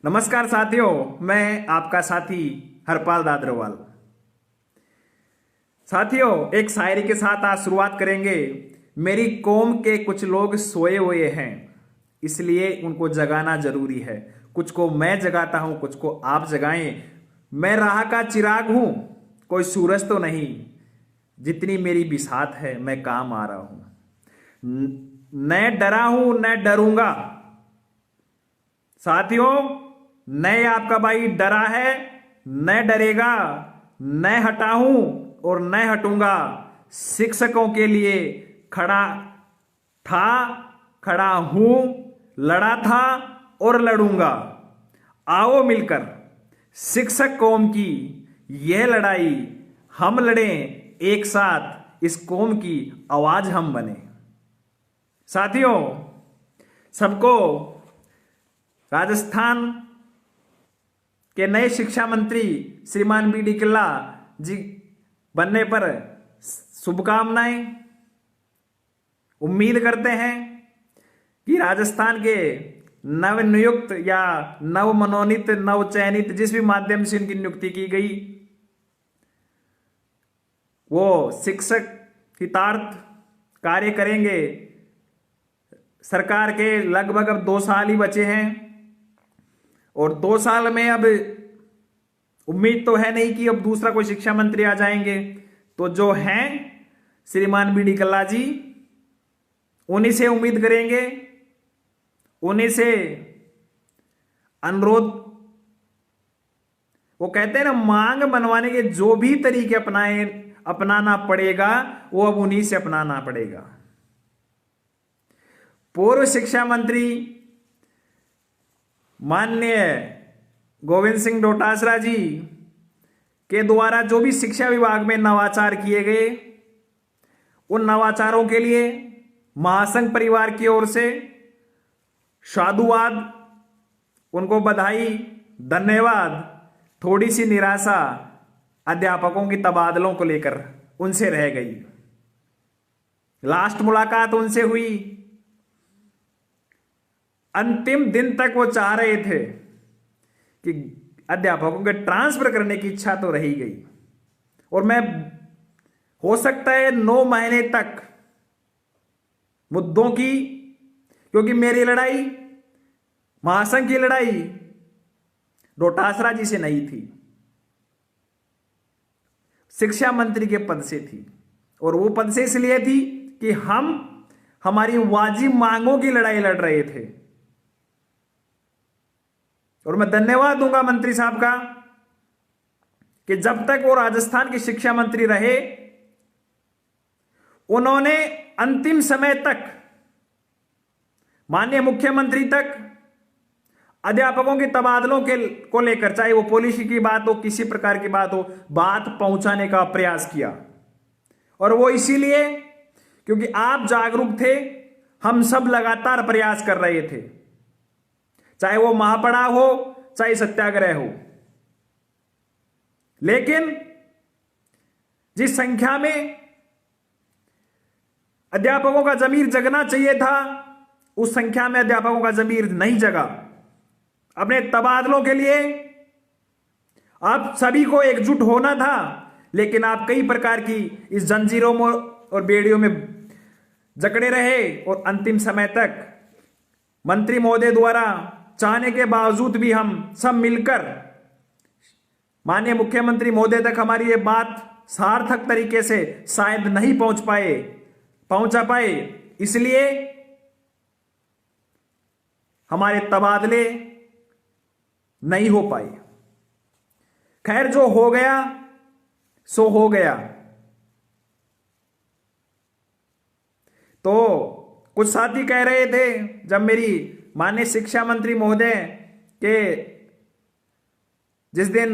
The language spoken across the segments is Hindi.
नमस्कार साथियों, मैं आपका साथी हरपाल दादरवाल। साथियों, एक शायरी के साथ आज शुरुआत करेंगे। मेरी कौम के कुछ लोग सोए हुए हैं, इसलिए उनको जगाना जरूरी है। कुछ को मैं जगाता हूं, कुछ को आप जगाएं। मैं राह का चिराग हूं, कोई सूरज तो नहीं। जितनी मेरी बिसात है, मैं काम आ रहा हूं। न डरा हूं न डरूंगा। साथियों, न आपका भाई डरा है, न डरेगा, न हटा हूं और न हटूंगा। शिक्षकों के लिए खड़ा था, खड़ा हूं, लड़ा था और लड़ूंगा। आओ मिलकर शिक्षक कौम की यह लड़ाई हम लड़ें एक साथ, इस कौम की आवाज हम बने। साथियों, सबको राजस्थान के नए शिक्षा मंत्री श्रीमान बी डी कल्ला जी बनने पर शुभकामनाएं। उम्मीद करते हैं कि राजस्थान के नवनियुक्त या नव मनोनीत, नव चयनित, जिस भी माध्यम से उनकी नियुक्ति की गई, वो शिक्षक हितार्थ कार्य करेंगे। सरकार के लगभग अब 2 साल ही बचे हैं और 2 साल में अब उम्मीद तो है नहीं कि अब दूसरा कोई शिक्षा मंत्री आ जाएंगे। तो जो हैं श्रीमान बी डी कल्ला जी, उन्हीं से उम्मीद करेंगे, उन्हीं से अनुरोध। वो कहते हैं ना, मांग बनवाने के जो भी तरीके अपनाना पड़ेगा, वो अब उन्हीं से अपनाना पड़ेगा। पूर्व शिक्षा मंत्री माननीय गोविंद सिंह डोटासरा जी के द्वारा जो भी शिक्षा विभाग में नवाचार किए गए, उन नवाचारों के लिए महासंघ परिवार की ओर से साधुवाद, उनको बधाई, धन्यवाद। थोड़ी सी निराशा अध्यापकों की तबादलों को लेकर उनसे रह गई। लास्ट मुलाकात उनसे हुई, अंतिम दिन तक वो चाह रहे थे कि अध्यापकों के ट्रांसफर करने की इच्छा तो रही गई। और मैं हो सकता है 9 महीने तक मुद्दों की, क्योंकि मेरी लड़ाई, महासंघ की लड़ाई डोटासरा जी से नहीं थी, शिक्षा मंत्री के पद से थी। और वो पद से इसलिए थी कि हम हमारी वाजिब मांगों की लड़ाई लड़ रहे थे। और मैं धन्यवाद दूंगा मंत्री साहब का कि जब तक वो राजस्थान के शिक्षा मंत्री रहे, उन्होंने अंतिम समय तक, माननीय मुख्यमंत्री तक अध्यापकों के तबादलों को लेकर, चाहे वो पॉलिसी की बात हो, किसी प्रकार की बात हो, बात पहुंचाने का प्रयास किया। और वो इसीलिए क्योंकि आप जागरूक थे, हम सब लगातार प्रयास कर रहे थे, चाहे वो महापड़ाव हो, चाहे सत्याग्रह हो। लेकिन जिस संख्या में अध्यापकों का जमीर जगना चाहिए था, उस संख्या में अध्यापकों का जमीर नहीं जगा। अपने तबादलों के लिए आप सभी को एकजुट होना था, लेकिन आप कई प्रकार की इस जंजीरों में और बेड़ियों में जकड़े रहे। और अंतिम समय तक मंत्री महोदय द्वारा चाहने के बावजूद भी हम सब मिलकर माननीय मुख्यमंत्री महोदय तक हमारी ये बात सार्थक तरीके से शायद नहीं पहुंचा पाए, इसलिए हमारे तबादले नहीं हो पाए। खैर, जो हो गया सो हो गया। तो कुछ साथी कह रहे थे, जब मेरी माननीय शिक्षा मंत्री महोदय के जिस दिन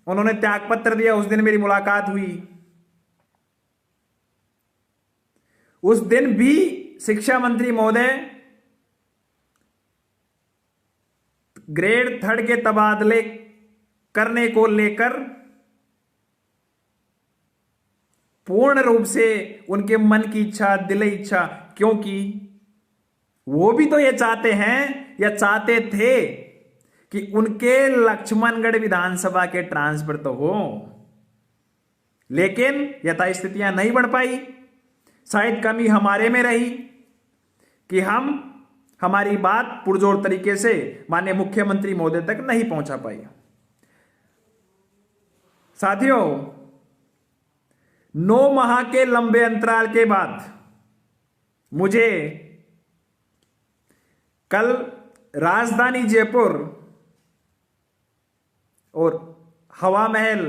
उन्होंने त्यागपत्र दिया, उस दिन मेरी मुलाकात हुई। उस दिन भी शिक्षा मंत्री महोदय ग्रेड 3 के तबादले करने को लेकर पूर्ण रूप से उनके मन की इच्छा, दिली इच्छा, क्योंकि वो भी तो ये चाहते हैं या चाहते थे कि उनके लक्ष्मणगढ़ विधानसभा के ट्रांसफर तो हो, लेकिन यथास्थितियां नहीं बढ़ पाई। शायद कमी हमारे में रही कि हम हमारी बात पुरजोर तरीके से माननीय मुख्यमंत्री महोदय तक नहीं पहुंचा पाई। साथियों, 9 माह के लंबे अंतराल के बाद मुझे कल राजधानी जयपुर और हवा महल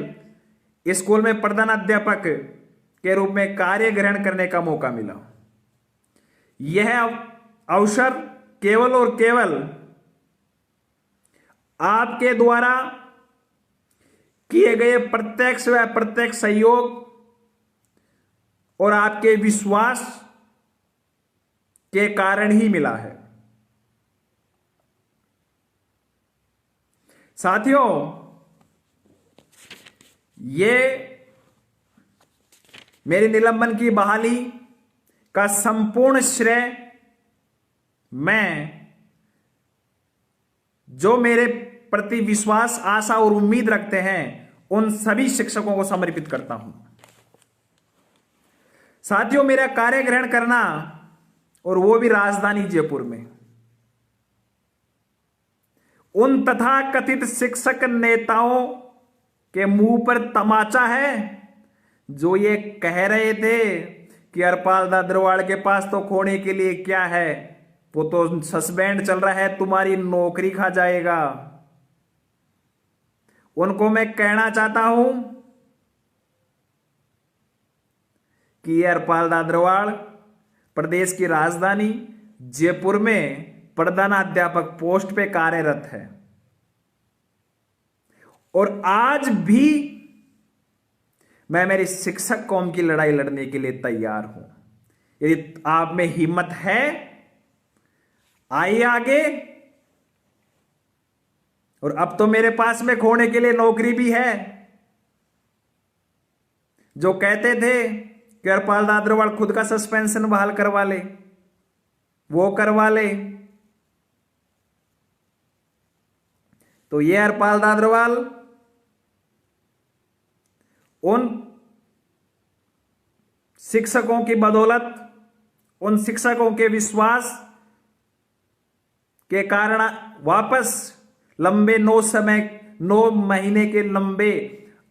स्कूल में प्रधानाध्यापक के रूप में कार्य ग्रहण करने का मौका मिला। यह अवसर केवल और केवल आपके द्वारा किए गए प्रत्यक्ष व अप्रत्यक्ष सहयोग और आपके विश्वास के कारण ही मिला है। साथियों, ये मेरी निलंबन की बहाली का संपूर्ण श्रेय मैं जो मेरे प्रति विश्वास, आशा और उम्मीद रखते हैं उन सभी शिक्षकों को समर्पित करता हूं। साथियों, मेरा कार्य ग्रहण करना और वो भी राजधानी जयपुर में उन तथाकथित शिक्षक नेताओं के मुंह पर तमाचा है जो ये कह रहे थे कि हरपाल दादरवाल के पास तो खोने के लिए क्या है, वो तो सस्पेंड चल रहा है, तुम्हारी नौकरी खा जाएगा। उनको मैं कहना चाहता हूं कि हरपाल दादरवाल प्रदेश की राजधानी जयपुर में प्रधानाध्यापक पोस्ट पे कार्यरत है और आज भी मैं मेरी शिक्षक कौम की लड़ाई लड़ने के लिए तैयार हूं। यदि आप में हिम्मत है, आइए आगे। और अब तो मेरे पास में खोने के लिए नौकरी भी है। जो कहते थे कि हरपाल दादरवाल खुद का सस्पेंशन बहाल करवा ले, वो करवा ले, तो ये हरपाल दादरवाल उन शिक्षकों की बदौलत, उन शिक्षकों के विश्वास के कारण वापस लंबे 9 महीने के लंबे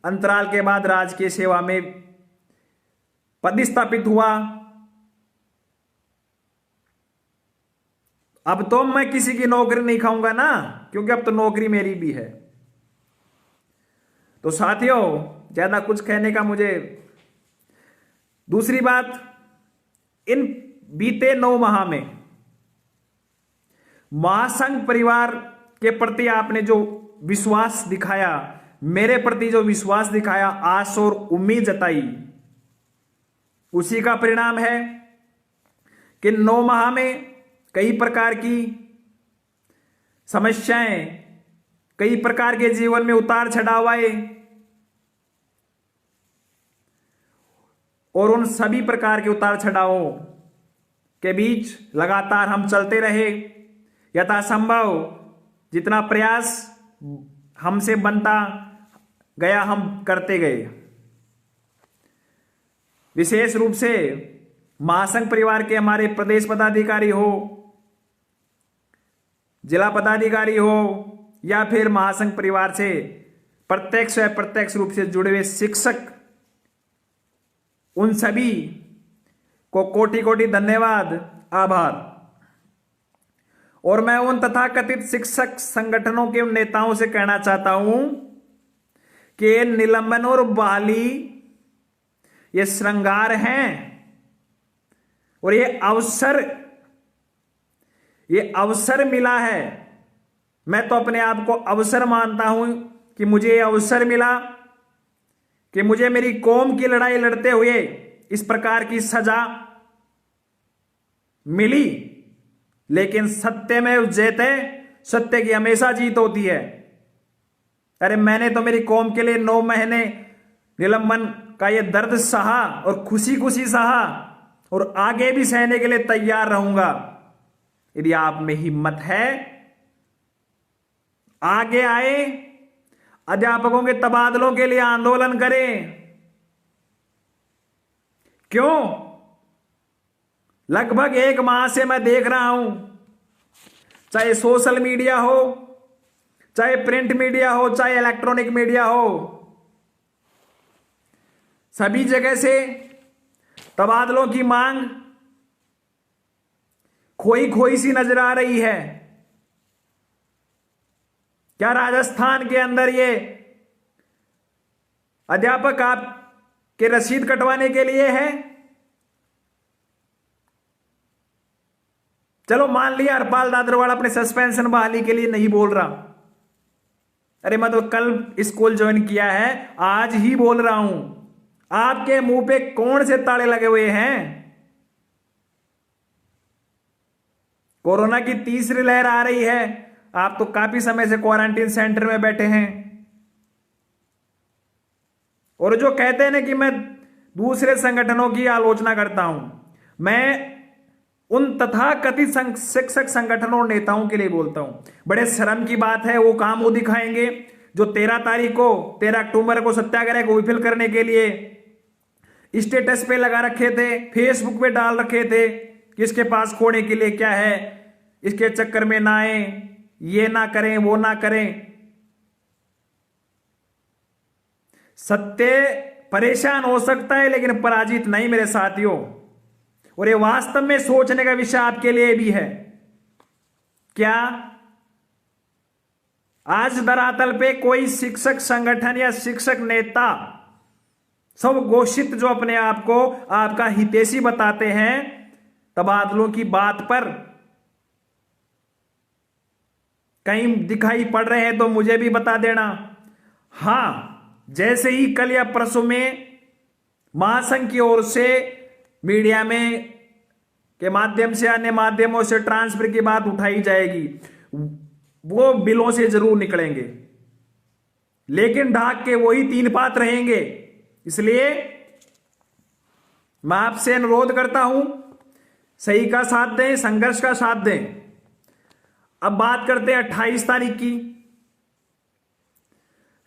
अंतराल के बाद राजकीय सेवा में पदस्थापित हुआ। अब तो मैं किसी की नौकरी नहीं खाऊंगा ना, क्योंकि अब तो नौकरी मेरी भी है। तो साथियों, ज्यादा कुछ कहने का मुझे, दूसरी बात, इन बीते 9 माह में महासंघ परिवार के प्रति आपने जो विश्वास दिखाया, मेरे प्रति जो विश्वास दिखाया, आस और उम्मीद जताई, उसी का परिणाम है कि 9 माह में कई प्रकार की समस्याएं, कई प्रकार के जीवन में उतार चढ़ाव आए और उन सभी प्रकार के उतार चढ़ावों के बीच लगातार हम चलते रहे। यथासंभव जितना प्रयास हमसे बनता गया हम करते गए। विशेष रूप से महासंघ परिवार के हमारे प्रदेश पदाधिकारी हो, जिला पदाधिकारी हो, या फिर महासंघ परिवार से प्रत्यक्ष या अप्रत्यक्ष रूप से जुड़े हुए शिक्षक, उन सभी को कोटि कोटि धन्यवाद, आभार। और मैं उन तथाकथित शिक्षक संगठनों के नेताओं से कहना चाहता हूं कि निलंबन और बहाली ये श्रृंगार हैं और ये अवसर मिला है। मैं तो अपने आप को अवसर मानता हूं कि मुझे ये अवसर मिला कि मुझे मेरी कौम की लड़ाई लड़ते हुए इस प्रकार की सजा मिली। लेकिन सत्य में जयते, सत्य की हमेशा जीत होती है। अरे मैंने तो मेरी कौम के लिए 9 महीने निलंबन का ये दर्द सहा और खुशी खुशी सहा और आगे भी सहने के लिए तैयार रहूंगा। यदि आप में हिम्मत है, आगे आए, अध्यापकों के तबादलों के लिए आंदोलन करें। क्यों? लगभग 1 माह से मैं देख रहा हूं, चाहे सोशल मीडिया हो, चाहे प्रिंट मीडिया हो, चाहे इलेक्ट्रॉनिक मीडिया हो, सभी जगह से तबादलों की मांग खोई खोई सी नजर आ रही है। क्या राजस्थान के अंदर ये अध्यापक आपके रसीद कटवाने के लिए है? चलो मान लिया हरपाल दादरवाड़ अपने सस्पेंशन बहाली के लिए नहीं बोल रहा। अरे मैं तो कल स्कूल ज्वाइन किया है, आज ही बोल रहा हूं। आपके मुंह पे कौन से ताले लगे हुए हैं? कोरोना की तीसरी लहर आ रही है, आप तो काफी समय से क्वारंटीन सेंटर में बैठे हैं। और जो कहते हैं ना कि मैं दूसरे संगठनों की आलोचना करता हूं, मैं उन तथाकथित शिक्षक संगठनों और नेताओं के लिए बोलता हूं। बड़े शर्म की बात है, वो काम वो दिखाएंगे जो 13 अक्टूबर को सत्याग्रह को विफल करने के लिए स्टेटस पे लगा रखे थे, फेसबुक पे डाल रखे थे कि इसके पास खोने के लिए क्या है, इसके चक्कर में ना आए, ये ना करें, वो ना करें। सत्य परेशान हो सकता है लेकिन पराजित नहीं मेरे साथियों। और ये वास्तव में सोचने का विषय आपके लिए भी है। क्या आज धरातल पे कोई शिक्षक संगठन या शिक्षक नेता, सब घोषित जो अपने आप को आपका हितैषी बताते हैं, तबादलों की बात पर कहीं दिखाई पड़ रहे हैं तो मुझे भी बता देना। हां, जैसे ही कल या परसों में महासंघ की ओर से मीडिया में के माध्यम से, अन्य माध्यमों से ट्रांसफर की बात उठाई जाएगी, वो बिलों से जरूर निकलेंगे, लेकिन ढाक के वही 3 पात्र रहेंगे। इसलिए मैं आपसे अनुरोध करता हूं, सही का साथ दें, संघर्ष का साथ दें। अब बात करते हैं 28 तारीख की।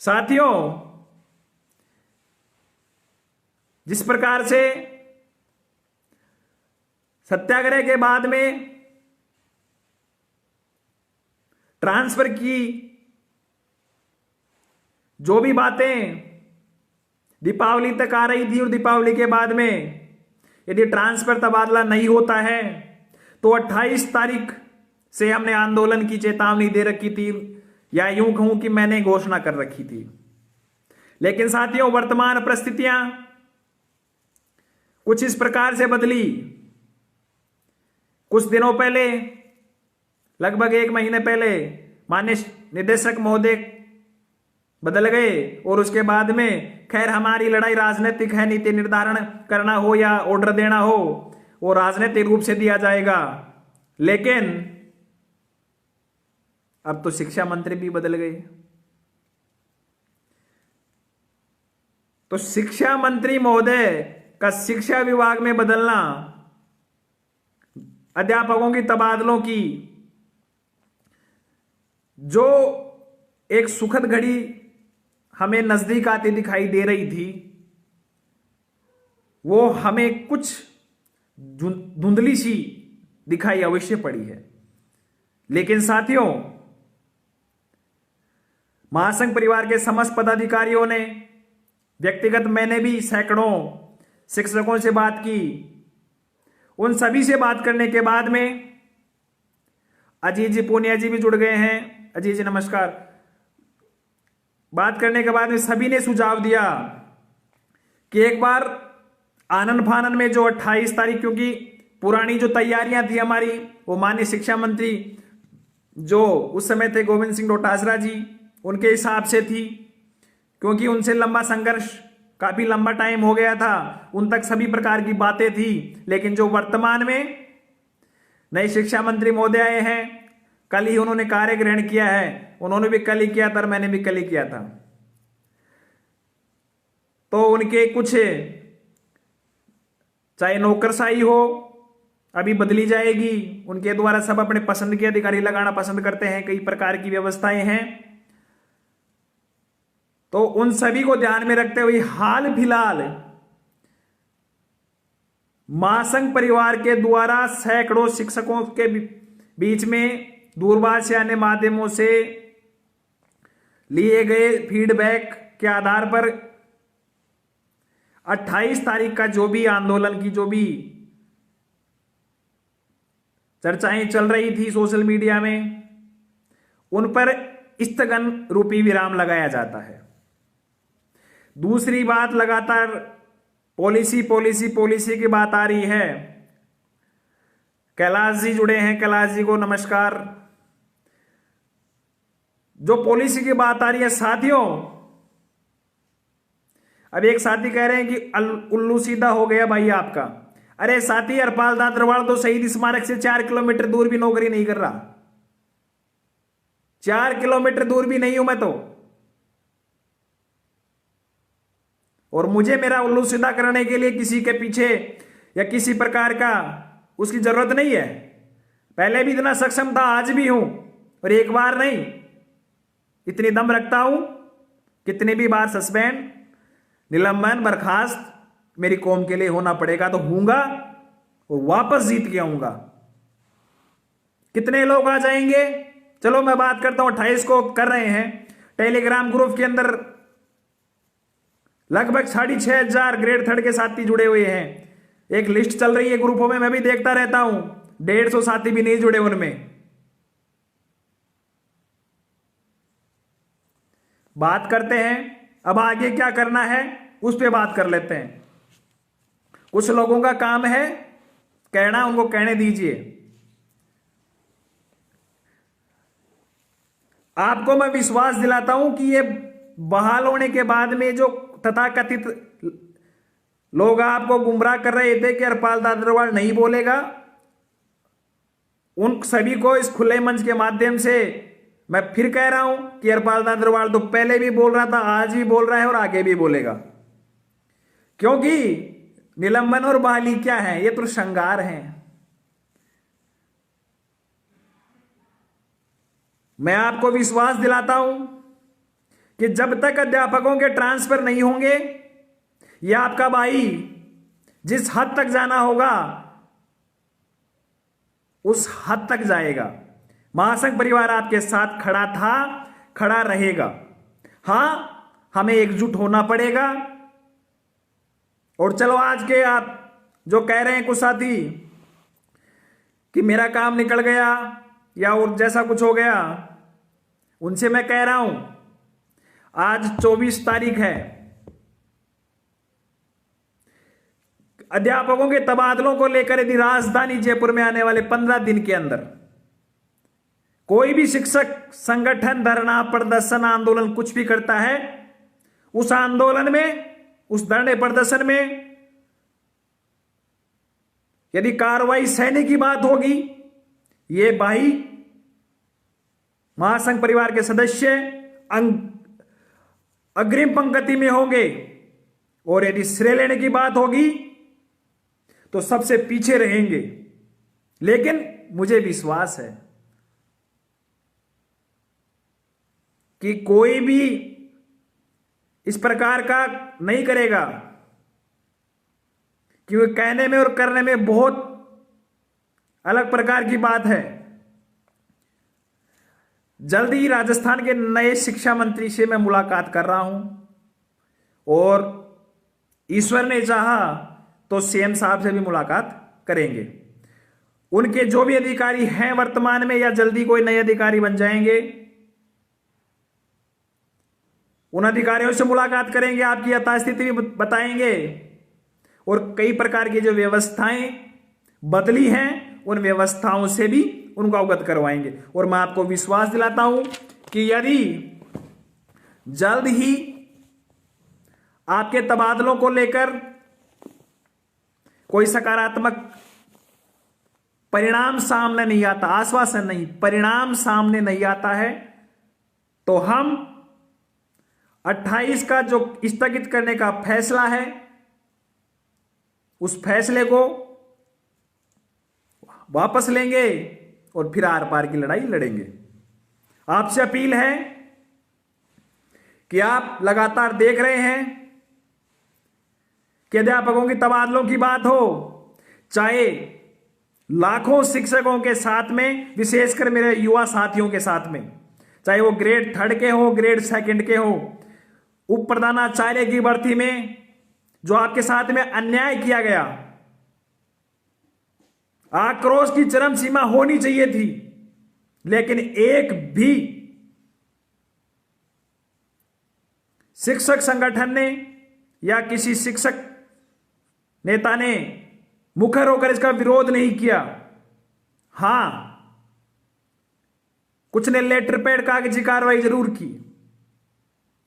साथियों, जिस प्रकार से सत्याग्रह के बाद में ट्रांसफर की जो भी बातें दीपावली तक आ रही थी और दीपावली के बाद में यदि ट्रांसफर तबादला नहीं होता है तो 28 तारीख से हमने आंदोलन की चेतावनी दे रखी थी, या यूं कहूं कि मैंने घोषणा कर रखी थी। लेकिन साथियों, वर्तमान परिस्थितियां कुछ इस प्रकार से बदली। कुछ दिनों पहले, लगभग 1 महीने पहले, माननीय निदेशक महोदय बदल गए और उसके बाद में, खैर हमारी लड़ाई राजनीतिक है, नीति निर्धारण करना हो या ऑर्डर देना हो वो राजनीतिक रूप से दिया जाएगा। लेकिन अब तो शिक्षा मंत्री भी बदल गए। तो शिक्षा मंत्री महोदय का शिक्षा विभाग में बदलना, अध्यापकों की तबादलों की जो एक सुखद घड़ी हमें नजदीक आती दिखाई दे रही थी, वो हमें कुछ धुंधली सी दिखाई अवश्य पड़ी है। लेकिन साथियों, महासंघ परिवार के समस्त पदाधिकारियों ने, व्यक्तिगत मैंने भी सैकड़ों शिक्षकों से बात की। उन सभी से बात करने के बाद में अजीत जी पूनिया जी भी जुड़ गए हैं। अजीत जी नमस्कार। बात करने के बाद में सभी ने सुझाव दिया कि एक बार आनन फानन में जो 28 तारीख, क्योंकि पुरानी जो तैयारियां थी हमारी, वो माननीय शिक्षा मंत्री जो उस समय थे गोविंद सिंह डोटासरा जी, उनके हिसाब से थी, क्योंकि उनसे लंबा संघर्ष, काफी लंबा टाइम हो गया था, उन तक सभी प्रकार की बातें थी। लेकिन जो वर्तमान में नए शिक्षा मंत्री महोदय आए हैं, कल ही उन्होंने कार्य ग्रहण किया है, उन्होंने भी कल ही किया था और मैंने भी कल ही किया था। तो उनके कुछ, चाहे नौकरशाही हो अभी बदली जाएगी, उनके द्वारा सब अपने पसंद के अधिकारी लगाना पसंद करते हैं, कई प्रकार की व्यवस्थाएं हैं। तो उन सभी को ध्यान में रखते हुए हाल फिलहाल महासंघ परिवार के द्वारा सैकड़ों शिक्षकों के बीच में दूरभाष या अन्य माध्यमों से लिए गए फीडबैक के आधार पर 28 तारीख का जो भी आंदोलन की जो भी चर्चाएं चल रही थी सोशल मीडिया में, उन पर स्थगन रूपी विराम लगाया जाता है। दूसरी बात, लगातार पॉलिसी पॉलिसी पॉलिसी की बात आ रही है। कैलाश जी जुड़े हैं, कैलाश जी को नमस्कार। जो पॉलिसी की बात आ रही है साथियों, अब एक साथी कह रहे हैं कि उल्लू सीधा हो गया भाई आपका। अरे साथी, हरपाल दादरवाल तो शहीद स्मारक से 4 किलोमीटर दूर भी नौकरी नहीं कर रहा। 4 किलोमीटर दूर भी नहीं हूं मैं तो, और मुझे मेरा उल्लू सीधा करने के लिए किसी के पीछे या किसी प्रकार का उसकी जरूरत नहीं है। पहले भी इतना सक्षम था, आज भी हूं, और एक बार नहीं, इतनी दम रखता हूं। कितनी भी बार सस्पेंड, निलंबन, बर्खास्त मेरी कौम के लिए होना पड़ेगा तो होऊंगा, और वापस जीत के आऊंगा। कितने लोग आ जाएंगे? चलो मैं बात करता हूं। 28 को कर रहे हैं। टेलीग्राम ग्रुप के अंदर लगभग 6,500 ग्रेड 3 के साथी जुड़े हुए हैं। एक लिस्ट चल रही है ग्रुपों में, मैं भी देखता रहता हूं। 150 साथी भी नहीं जुड़े उनमें। बात करते हैं, अब आगे क्या करना है उस पर बात कर लेते हैं। कुछ लोगों का काम है कहना, उनको कहने दीजिए। आपको मैं विश्वास दिलाता हूं कि ये बहाल होने के बाद में जो तथाकथित लोग आपको गुमराह कर रहे थे कि हरपाल दादरवाल नहीं बोलेगा, उन सभी को इस खुले मंच के माध्यम से मैं फिर कह रहा हूं कि हरपाल दादरवाल तो पहले भी बोल रहा था, आज भी बोल रहा है और आगे भी बोलेगा। क्योंकि निलंबन और बहाली क्या है? ये तो श्रृंगार है। मैं आपको विश्वास दिलाता हूं कि जब तक अध्यापकों के ट्रांसफर नहीं होंगे, यह आपका भाई जिस हद तक जाना होगा उस हद तक जाएगा। महासंघ परिवार आपके साथ खड़ा था, खड़ा रहेगा। हां, हमें एकजुट होना पड़ेगा। और चलो, आज के आप जो कह रहे हैं कुछ साथी कि मेरा काम निकल गया या और जैसा कुछ हो गया, उनसे मैं कह रहा हूं, आज 24 तारीख है। अध्यापकों के तबादलों को लेकर यदि राजधानी जयपुर में आने वाले 15 दिन के अंदर कोई भी शिक्षक संगठन धरना, प्रदर्शन, आंदोलन कुछ भी करता है, उस आंदोलन में, उस धरने प्रदर्शन में यदि कार्रवाई सहने की बात होगी, ये भाई महासंघ परिवार के सदस्य अग्रिम पंक्ति में होंगे। और यदि श्रेय लेने की बात होगी तो सबसे पीछे रहेंगे। लेकिन मुझे विश्वास है कि कोई भी इस प्रकार का नहीं करेगा, क्योंकि कहने में और करने में बहुत अलग प्रकार की बात है। जल्दी ही राजस्थान के नए शिक्षा मंत्री से मैं मुलाकात कर रहा हूं, और ईश्वर ने चाहा तो सीएम साहब से भी मुलाकात करेंगे। उनके जो भी अधिकारी हैं वर्तमान में या जल्दी कोई नए अधिकारी बन जाएंगे, उन अधिकारियों से मुलाकात करेंगे, आपकी यथास्थिति भी बताएंगे, और कई प्रकार की जो व्यवस्थाएं बदली हैं उन व्यवस्थाओं से भी उनको अवगत करवाएंगे। और मैं आपको विश्वास दिलाता हूं कि यदि जल्द ही आपके तबादलों को लेकर कोई सकारात्मक परिणाम सामने नहीं आता, आश्वासन नहीं, परिणाम सामने नहीं आता है, तो हम 28 का जो स्थगित करने का फैसला है, उस फैसले को वापस लेंगे और फिर आर पार की लड़ाई लड़ेंगे। आपसे अपील है कि आप लगातार देख रहे हैं कि अध्यापकों की तबादलों की बात हो, चाहे लाखों शिक्षकों के साथ में, विशेषकर मेरे युवा साथियों के साथ में, चाहे वो ग्रेड 3 के हो, ग्रेड 2 के हो, उप प्रधानाचार्य की भर्ती में जो आपके साथ में अन्याय किया गया, आक्रोश की चरम सीमा होनी चाहिए थी, लेकिन एक भी शिक्षक संगठन ने या किसी शिक्षक नेता ने मुखर होकर इसका विरोध नहीं किया। हां, कुछ ने लेटर पैड कागजी कार्रवाई जरूर की,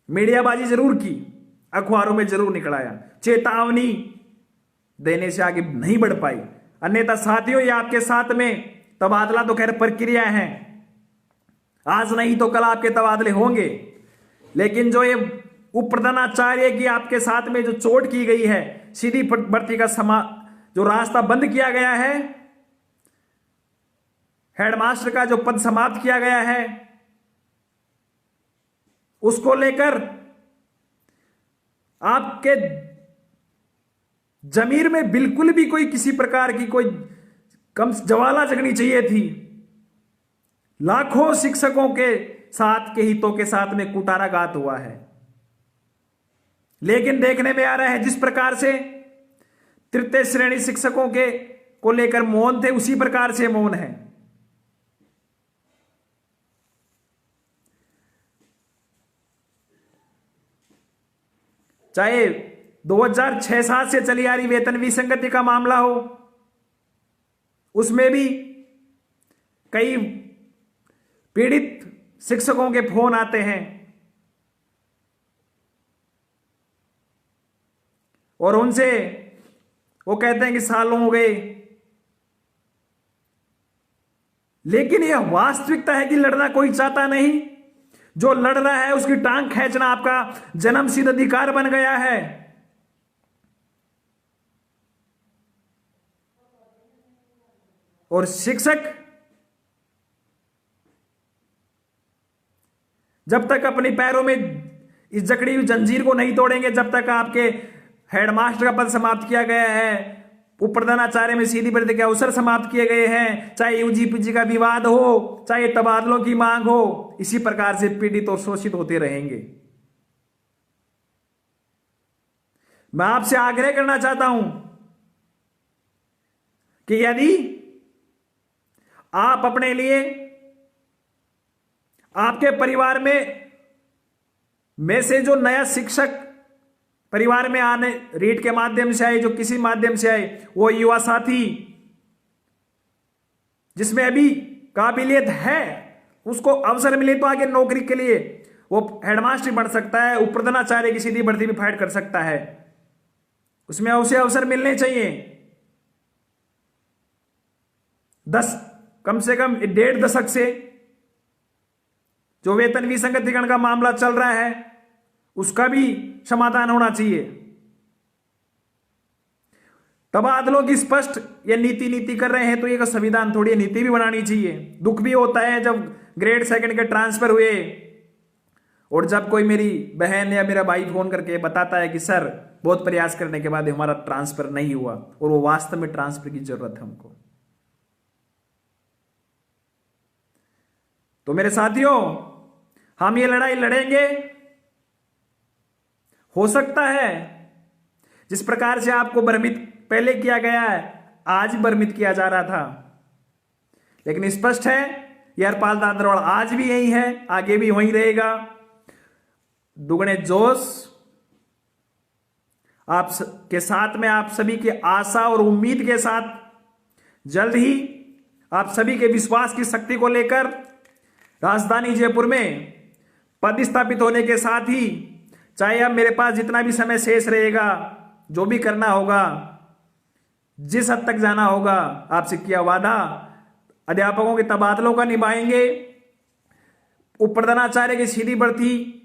मीडियाबाजी जरूर की, अखबारों में जरूर निकलाया, चेतावनी देने से आगे नहीं बढ़ पाई। अन्यथा साथियों, ये आपके साथ में तबादला तो खैर प्रक्रिया है, आज नहीं तो कल आपके तबादले होंगे, लेकिन जो ये उप प्रधानाचार्य की आपके साथ में जो चोट की गई है, सीधी भर्ती का जो रास्ता बंद किया गया है, हेडमास्टर का जो पद समाप्त किया गया है, उसको लेकर आपके जमीर में बिल्कुल भी कोई किसी प्रकार की कोई कम ज्वाला जगनी चाहिए थी। लाखों शिक्षकों के साथ के हितों के साथ में कुटाराघात हुआ है, लेकिन देखने में आ रहा है जिस प्रकार से तृतीय श्रेणी शिक्षकों के को लेकर मौन थे, उसी प्रकार से मौन है। चाहे 2006-7 से चली आ रही वेतन विसंगति का मामला हो, उसमें भी कई पीड़ित शिक्षकों के फोन आते हैं और उनसे वो कहते हैं कि सालों हो गए, लेकिन यह वास्तविकता है कि लड़ना कोई चाहता नहीं। जो लड़ रहा है उसकी टांग खींचना आपका जन्मसिद्ध अधिकार बन गया है। और शिक्षक जब तक अपने पैरों में इस जकड़ी हुई जंजीर को नहीं तोड़ेंगे, जब तक आपके हेडमास्टर का पद समाप्त किया गया है, उप प्रधानाचार्य में सीधी भर्ती के अवसर समाप्त किए गए हैं, चाहे यूजीपीजी का विवाद हो, चाहे तबादलों की मांग हो, इसी प्रकार से पीड़ित और शोषित होते रहेंगे। मैं आपसे आग्रह करना चाहता हूं कि यदि आप अपने लिए, आपके परिवार में से जो नया शिक्षक परिवार में आने, रीट के माध्यम से आए, जो किसी माध्यम से आए, वो युवा साथी जिसमें अभी काबिलियत है, उसको अवसर मिले तो आगे नौकरी के लिए वो हेडमास्टर बन सकता है, उप प्रधानाचार्य की सीधी भर्ती भी फाइट कर सकता है, उसमें उसे अवसर मिलने चाहिए। 10 कम से कम 1.5 दशक से जो वेतन विसंगतिकरण का मामला चल रहा है, उसका भी समाधान होना चाहिए। तबादलों की स्पष्ट ये नीति कर रहे हैं तो ये संविधान थोड़ी नीति भी बनानी चाहिए। दुख भी होता है जब ग्रेड 2 के ट्रांसफर हुए और जब कोई मेरी बहन या मेरा भाई फोन करके बताता है कि सर बहुत प्रयास करने के बाद हमारा ट्रांसफर नहीं हुआ, और वो वास्तव में ट्रांसफर की जरूरत है हमको। तो मेरे साथियों, हम ये लड़ाई लड़ेंगे। हो सकता है जिस प्रकार से आपको भ्रमित पहले किया गया है, आज भ्रमित किया जा रहा था, लेकिन स्पष्ट है यरपाल दादरवाल आज भी यही है, आगे भी वहीं रहेगा। दुगने जोश आप के साथ में, आप सभी की आशा और उम्मीद के साथ जल्द ही आप सभी के विश्वास की शक्ति को लेकर राजधानी जयपुर में पद स्थापित होने के साथ ही, चाहे अब मेरे पास जितना भी समय शेष रहेगा, जो भी करना होगा, जिस हद तक जाना होगा, आपसे किया वादा अध्यापकों के तबादलों का निभाएंगे। उप प्रधानाचार्य की सीधी भर्ती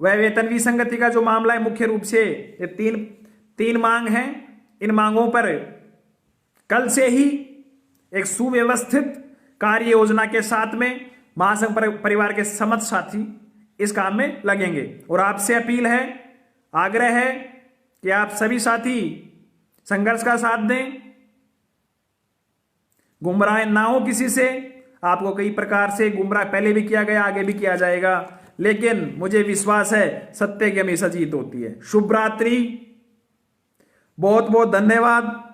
वह वेतन विसंगति का जो मामला है, मुख्य रूप से ये तीन मांग हैं। इन मांगों पर कल से ही एक सुव्यवस्थित कार्य योजना के साथ में महासंघ परिवार के समस्त साथी इस काम में लगेंगे। और आपसे अपील है, आग्रह है कि आप सभी साथी संघर्ष का साथ दें, गुमराह ना हो किसी से। आपको कई प्रकार से गुमराह पहले भी किया गया, आगे भी किया जाएगा, लेकिन मुझे विश्वास है सत्य की हमेशा जीत होती है। शुभ रात्रि, बहुत बहुत धन्यवाद।